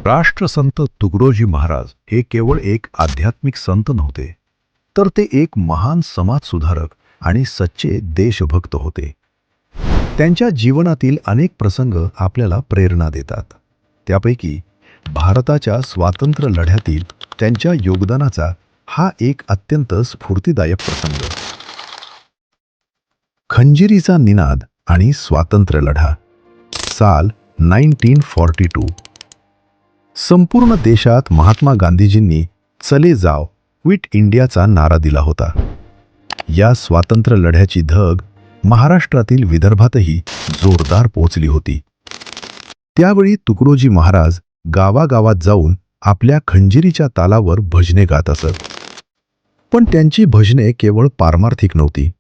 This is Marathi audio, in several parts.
राष्ट्रसंत तुकडोजी महाराज हे केवळ एक आध्यात्मिक संत नव्हते, तर ते एक महान समाजसुधारक आणि सच्चे देशभक्त होते. त्यांच्या जीवनातील अनेक प्रसंग आपल्याला प्रेरणा देतात. त्यापैकी भारताच्या स्वातंत्र्य लढ्यातील त्यांच्या योगदानाचा हा एक अत्यंत स्फूर्तिदायक प्रसंग. खंजिरीचा निनाद आणि स्वातंत्र्य लढा. साल 1942. संपूर्ण देशात महात्मा गांधीजींनी चले जाव, क्विट इंडियाचा नारा दिला होता. या स्वातंत्र्य लढ्याची धग महाराष्ट्रातील विदर्भातही जोरदार पोचली होती. त्यावेळी तुकडोजी महाराज गावागावात जाऊन आपल्या खंजिरीच्या तालावर भजने गात असत. पण त्यांची भजने केवळ पारमार्थिक नव्हती,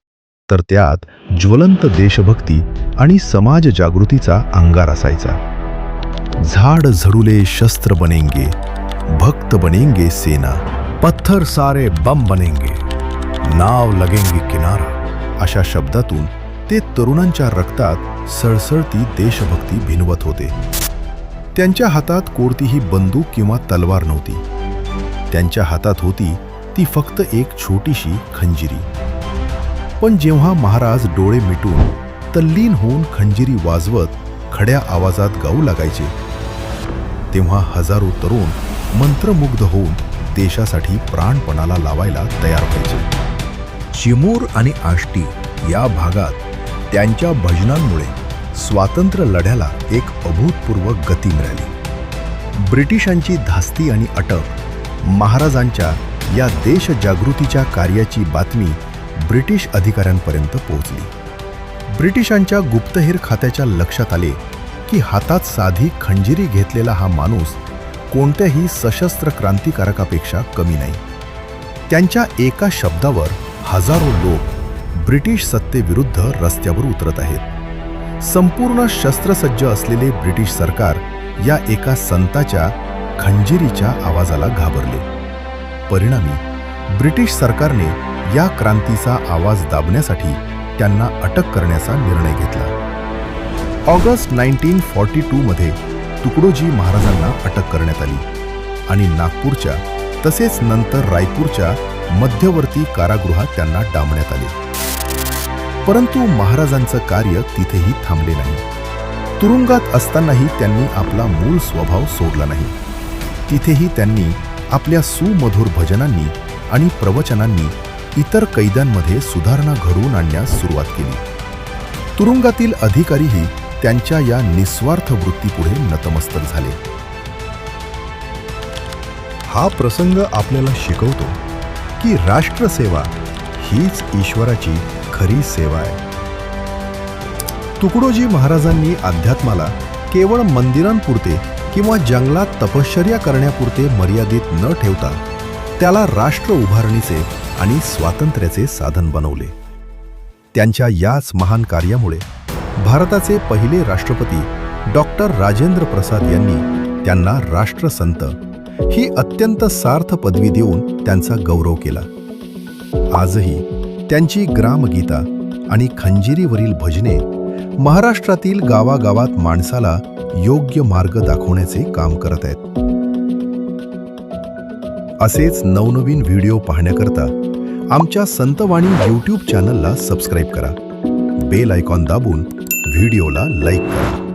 तर त्यात ज्वलंत देशभक्ती आणि समाज जागृतीचा अंगार असायचा. झाड झडुले शस्त्र बनेंगे, भक्त बनेंगे सेना, पत्थर सारे बम बनेंगे, नाव लगेंगे किनारा, अशा शब्दातून ते तरुणांच्या रक्तात सळसळती देशभक्ती भिनवत होते. त्यांच्या हातात कोणतीही बंदूक किंवा तलवार नव्हती. त्यांच्या हातात होती ती फक्त एक छोटीशी खंजिरी. पण जेव्हा महाराज डोळे मिटून तल्लीन होऊन खंजिरी वाजवत खड्या आवाजात गाऊ लागायचे, तेव्हा हजारो तरुण मंत्रमुग्ध होऊन देशासाठी प्राणपणाला लावायला तयार व्हायचे. चिमूर आणि आष्टी या भागात त्यांच्या भजनांमुळे स्वातंत्र्य लढ्याला एक अभूतपूर्व गती मिळाली. ब्रिटिशांची धास्ती आणि अटक, महाराजांच्या या देशजागृतीच्या कार्याची बातमी ब्रिटिश अधिकाऱ्यांपर्यंत पोहोचली. ब्रिटिशांच्या गुप्तहेर खात्याच्या लक्षात आले की हातात साधी खंजिरी घेतलेला हा माणूस कोणत्याही सशस्त्र क्रांतिकारकापेक्षा कमी नाही. त्यांच्या एका शब्दावर हजारो लोक ब्रिटिश सत्तेविरुद्ध रस्त्यावर उतरत आहेत. संपूर्ण शस्त्रसज्ज असलेले ब्रिटिश सरकार या एका संताच्या खंजिरीच्या आवाजाला घाबरले. परिणामी ब्रिटिश सरकारने या क्रांतीचा आवाज दाबण्यासाठी त्यांना अटक करण्याचा निर्णय घेतला. ऑगस्ट 1942 मध्ये तुकडोजी महाराजांना अटक करण्यात आली आणि नागपूरच्या तसेच नंतर रायपूरच्या मध्यवर्ती कारागृहात त्यांना डांबण्यात आले. परंतु महाराजांचं कार्य तिथेही थांबले नाही. तुरुंगात असतानाही त्यांनी आपला मूळ स्वभाव सोडला नाही. तिथेही त्यांनी आपल्या सुमधुर भजनांनी आणि प्रवचनांनी इतर कैद्यांमध्ये सुधारणा घडवून आणण्यास सुरुवात केली. तुरुंगातील अधिकारीही त्यांच्या या निस्वार्थ वृत्तीपुढे नतमस्तक झाले. हा प्रसंग आपल्याला शिकवतो की राष्ट्रसेवा हीच ईश्वराची खरी सेवा आहे. तुकडोजी महाराजांनी अध्यात्माला केवळ मंदिरांपुरते किंवा जंगलात तपश्चर्या करण्यापुरते मर्यादित न ठेवता त्याला राष्ट्र उभारणीचे आणि स्वातंत्र्याचे साधन बनवले. त्यांच्या याच महान कार्यामुळे भारताचे पहिले राष्ट्रपती डॉक्टर राजेंद्र प्रसाद यांनी त्यांना राष्ट्रसंत ही अत्यंत सार्थ पदवी देऊन त्यांचा गौरव केला. आजही त्यांची ग्रामगीता आणि खंजिरीवरील भजने महाराष्ट्रातील गावागावात माणसाला योग्य मार्ग दाखवण्याचे काम करत आहेत. असेच नवनवीन व्हिडिओ पाहण्याकरता आमच्या संतवाणी यूट्यूब चॅनलला सबस्क्राईब करा. बेल आयकॉन दाबून व्हिडिओला लाईक करा.